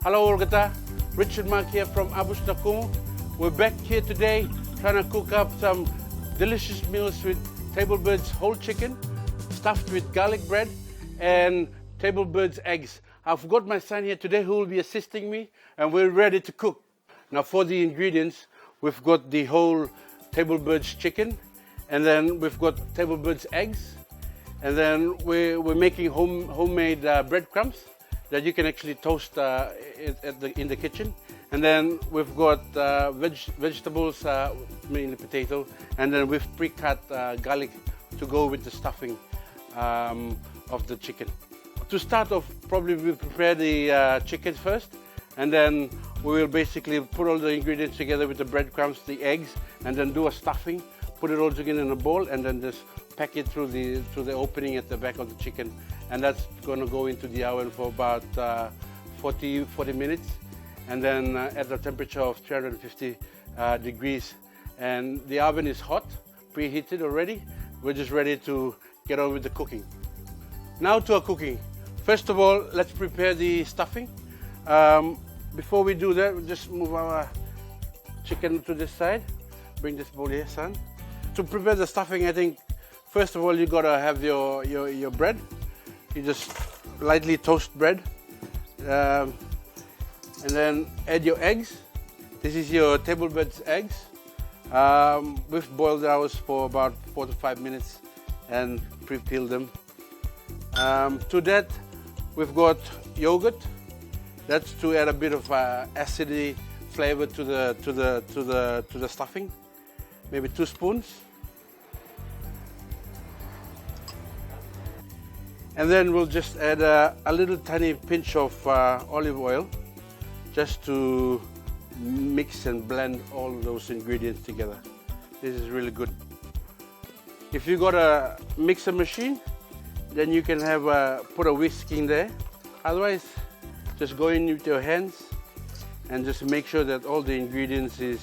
Hello Olgata, Richard Mark here from Kumu. We're back here today trying to cook up some delicious meals with Tablebirds whole chicken, stuffed with garlic bread and Tablebirds eggs. I've got my son here today who will be assisting me and we're ready to cook. Now for the ingredients, we've got the whole Tablebirds chicken and then we've got Tablebirds eggs and then we're making homemade breadcrumbs that you can actually toast in the kitchen. And then we've got vegetables, mainly potato, and then we've pre-cut garlic to go with the stuffing of the chicken. To start off, probably we'll prepare the chicken first, and then we will basically put all the ingredients together with the breadcrumbs, the eggs, and then do a stuffing, put it all together in a bowl, and then just pack it through the opening at the back of the chicken. And that's going to go into the oven for about 40 minutes, and then at a temperature of 350 degrees. And the oven is hot, preheated already. We're just ready to get on with the cooking. Now to our cooking. First of all, let's prepare the stuffing. Before we do that, we'll just move our chicken to this side. Bring this bowl here, son. To prepare the stuffing, I think first of all you gotta have your bread. You just lightly toast bread, and then add your eggs. This is your Tablebirds eggs. We've boiled ours for about 4 to 5 minutes and pre-peeled them. To that, we've got yogurt. That's to add a bit of acidy flavor to the stuffing. Maybe 2 spoons. And then we'll just add a little tiny pinch of olive oil just to mix and blend all those ingredients together. This is really good. If you got a mixer machine, then you can have put a whisk in there. Otherwise, just go in with your hands and just make sure that all the ingredients is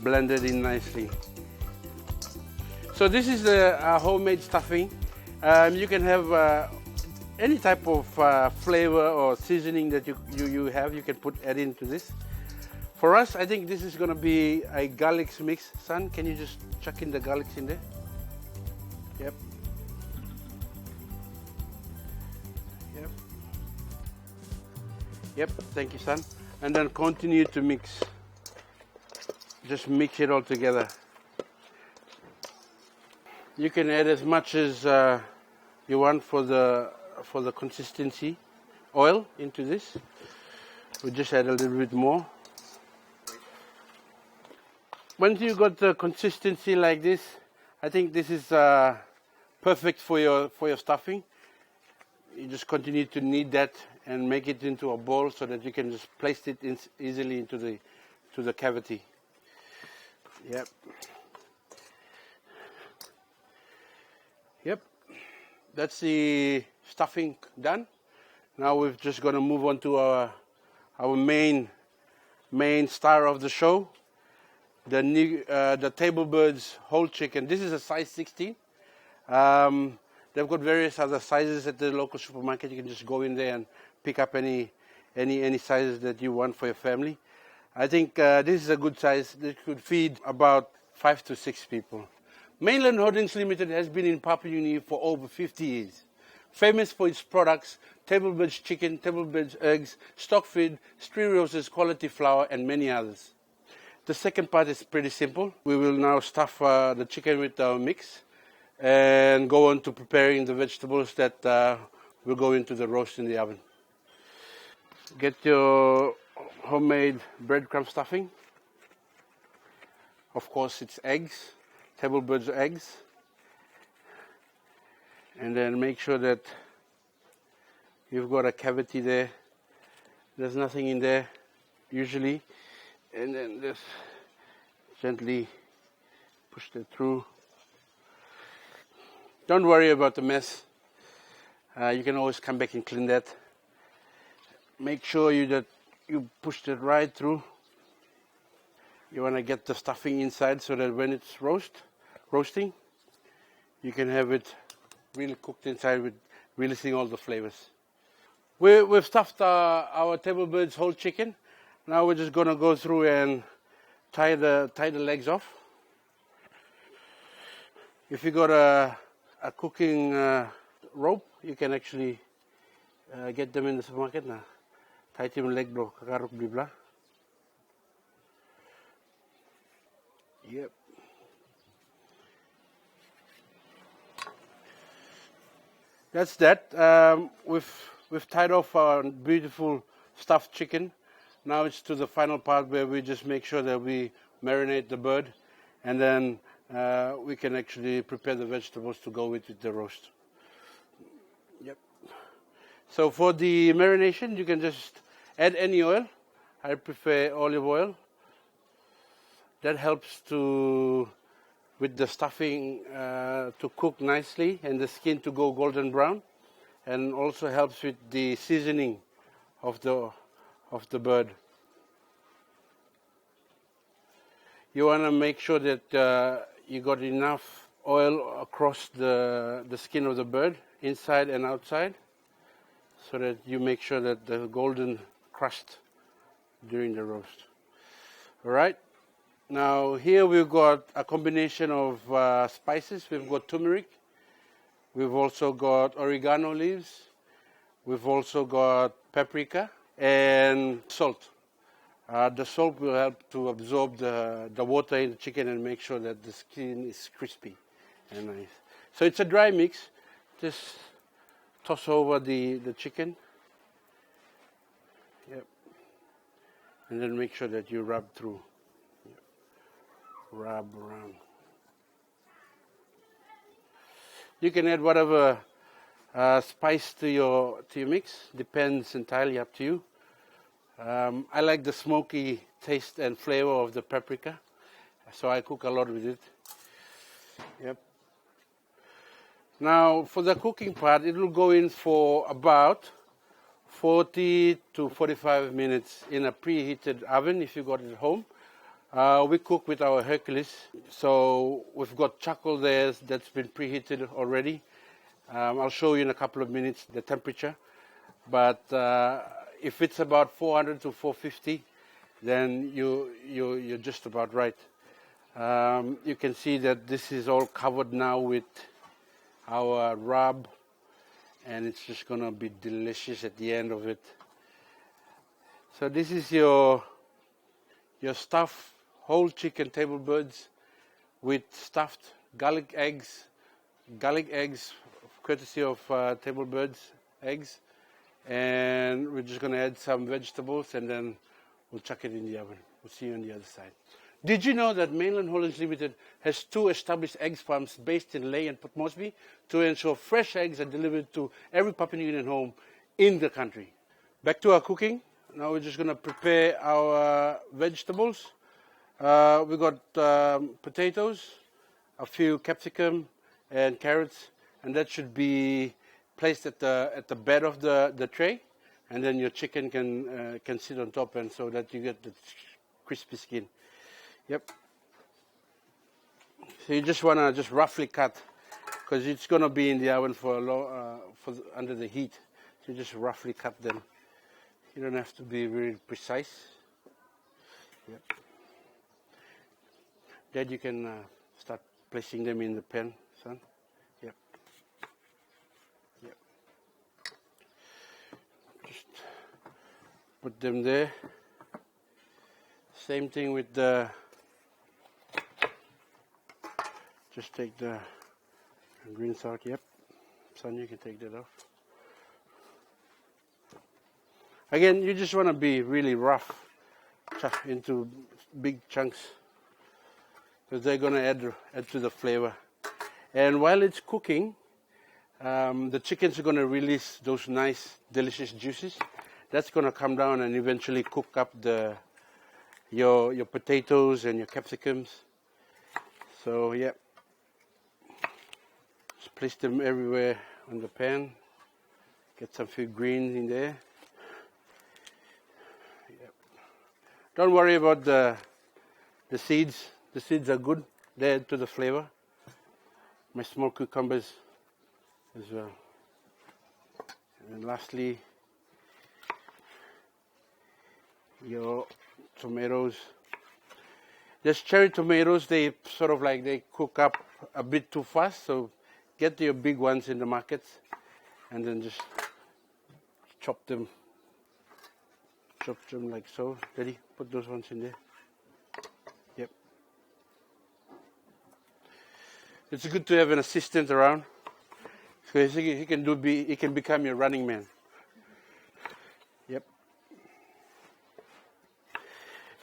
blended in nicely. So this is the homemade stuffing. You can have any type of flavor or seasoning that you have, you can add into this. For us, I think this is going to be a garlic mix. Son, can you just chuck in the garlics in there? Yep. Yep. Yep, thank you, son. And then continue to mix. Just mix it all together. You can add as much as you want for the consistency. Oil into this. We just add a little bit more. Once you got the consistency like this, I think this is perfect for your stuffing. You just continue to knead that and make it into a bowl so that you can just place it easily into the cavity. Yep. Yep, that's the stuffing done. Now we're just going to move on to our main star of the show, the Tablebirds whole chicken. This is a size 16. They've got various other sizes at the local supermarket. You can just go in there and pick up any sizes that you want for your family. I think this is a good size. This could feed about 5 to 6 people. Mainland Holdings Limited has been in Papua New Guinea for over 50 years. Famous for its products, Tablebirds Chicken, Tablebirds Eggs, stock feed, Street Roses quality flour and many others. The second part is pretty simple. We will now stuff the chicken with our mix and go on to preparing the vegetables that will go into the roast in the oven. Get your homemade breadcrumb stuffing. Of course, it's eggs. Tablebirds eggs, and then make sure that you've got a cavity there. There's nothing in there usually, and then just gently push that through. Don't worry about the mess. You can always come back and clean that. Make sure that you push it right through. You want to get the stuffing inside so that when it's roasting, you can have it really cooked inside with releasing all the flavors. We've stuffed our Tablebirds whole chicken. Now we're just gonna go through and tie the legs off. If you got a cooking rope, you can actually get them in the supermarket na. Tie tim leg bro, kakaruk bibla. Yep. That's that. We've tied off our beautiful stuffed chicken. Now it's to the final part where we just make sure that we marinate the bird, and then we can actually prepare the vegetables to go with the roast. Yep. So for the marination, you can just add any oil. I prefer olive oil. That helps with the stuffing to cook nicely and the skin to go golden brown, and also helps with the seasoning of the bird. You want to make sure that you got enough oil across the skin of the bird, inside and outside, so that you make sure that the golden crust during the roast. All right. Now here we've got a combination of spices. We've got turmeric. We've also got oregano leaves. We've also got paprika and salt. The salt will help to absorb the water in the chicken and make sure that the skin is crispy and nice. So it's a dry mix. Just toss over the chicken. Yep. And then make sure that you rub through. Yep. Rub around. You can add whatever spice to your mix. Depends entirely up to you. I like the smoky taste and flavor of the paprika, so I cook a lot with it. Yep. Now for the cooking part, it will go in for about 40 to 45 minutes in a preheated oven if you got it at home. We cook with our Hercules, so we've got charcoal there that's been preheated already. I'll show you in a couple of minutes the temperature, but if it's about 400 to 450, then you're just about right. You can see that this is all covered now with our rub, and it's just gonna be delicious at the end of it. So this is your stuffed whole chicken Tablebirds with stuffed garlic eggs courtesy of Tablebirds Eggs. And we're just going to add some vegetables, and then we'll chuck it in the oven. We'll see you on the other side. Did you know that Mainland Holdings Limited has 2 established egg farms based in Lae and Port Moresby to ensure fresh eggs are delivered to every Papua New Guinean home in the country? Back to our cooking. Now we're just going to prepare our vegetables. We got potatoes, a few capsicum and carrots, and that should be placed at the bed of the tray, and then your chicken can sit on top, and so that you get the crispy skin. Yep. So you just want to just roughly cut, because it's going to be in the oven for under the heat. So you just roughly cut them. You don't have to be very precise. Yep. Then you can start placing them in the pan, son. Yep. Yep. Just put them there. Same thing with the. Just take the greens out. Yep. Son, you can take that off. Again, you just want to be really rough, chop into big chunks, because they're going to add to the flavor. And while it's cooking, the chickens are going to release those nice, delicious juices. That's going to come down and eventually cook up your potatoes and your capsicums. So yeah, just place them everywhere on the pan. Get some few greens in there. Yep. Don't worry about the seeds. The seeds are good. They add to the flavor. My small cucumbers as well. And lastly, your tomatoes. Just cherry tomatoes, they sort of like they cook up a bit too fast, so get your big ones in the markets and then just chop them like so. Ready? Put those ones in there. Yep. It's good to have an assistant around, because he can become your running man. Yep.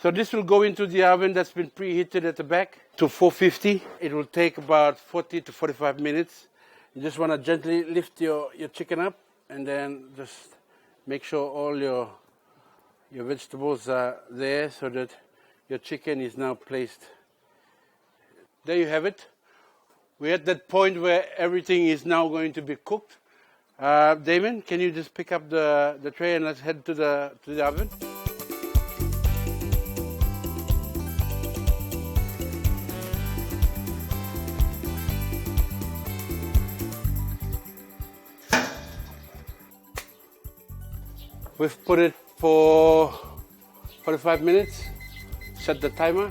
So this will go into the oven that's been preheated at the back to 450. It will take about 40 to 45 minutes. You just want to gently lift your chicken up and then just make sure all your vegetables are there so that your chicken is now placed. There you have it. We're at that point where everything is now going to be cooked. Damon, can you just pick up the tray and let's head to the oven? We've put it for 45 minutes. Set the timer.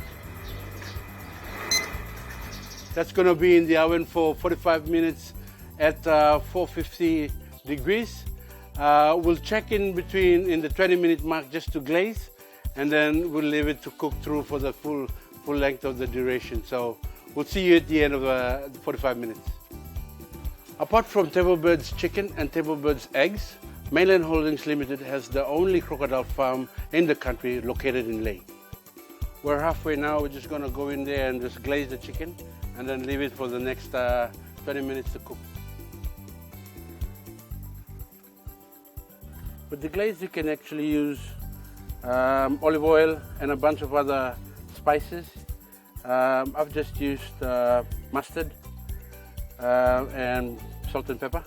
That's going to be in the oven for 45 minutes at 450 degrees. We'll check in between in the 20-minute mark just to glaze, and then we'll leave it to cook through for the full length of the duration. So we'll see you at the end of 45 minutes. Apart from Tablebirds Chicken and Tablebirds Eggs, Mainland Holdings Limited has the only crocodile farm in the country located in Leh. We're halfway now. We're just going to go in there and just glaze the chicken and then leave it for the next 20 minutes to cook. With the glaze, you can actually use olive oil and a bunch of other spices. I've just used mustard and salt and pepper.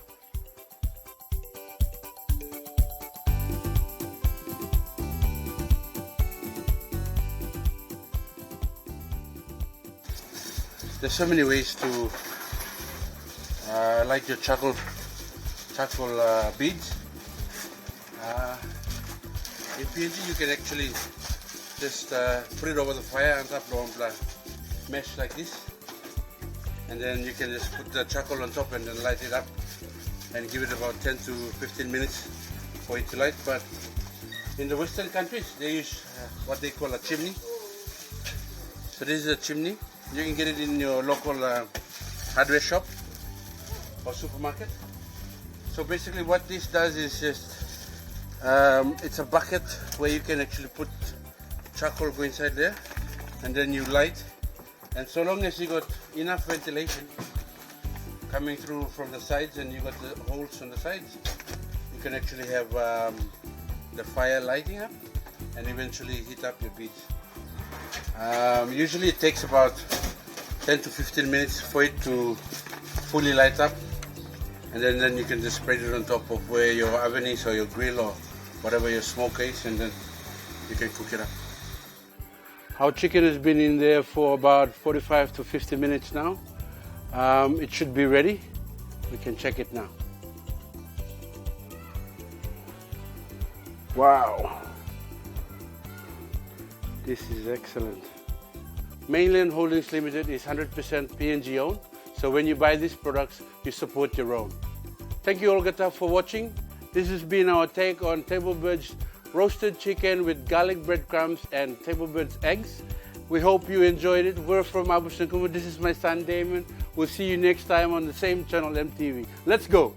There's so many ways to light your charcoal beads. In PNG, you can actually just put it over the fire on top of the mesh like this, and then you can just put the charcoal on top and then light it up and give it about 10 to 15 minutes for it to light. But in the Western countries, they use what they call a chimney. So this is a chimney. You can get it in your local hardware shop or supermarket. So basically what this does is just, it's a bucket where you can actually put charcoal go inside there, and then you light. And so long as you got enough ventilation coming through from the sides and you got the holes on the sides, you can actually have the fire lighting up and eventually heat up your beads. Usually it takes about 10 to 15 minutes for it to fully light up, and then you can just spread it on top of where your oven is or your grill or whatever your smoker is, and then you can cook it up. Our chicken has been in there for about 45 to 50 minutes now. It should be ready. We can check it now. Wow! This is excellent. Mainland Holdings Limited is 100% PNG owned, so when you buy these products, you support your own. Thank you, Olgata, for watching. This has been our take on Tablebirds roasted chicken with garlic breadcrumbs and Tablebirds eggs. We hope you enjoyed it. We're from Haus and Home. This is my son Damon. We'll see you next time on the same channel, EMTV. Let's go!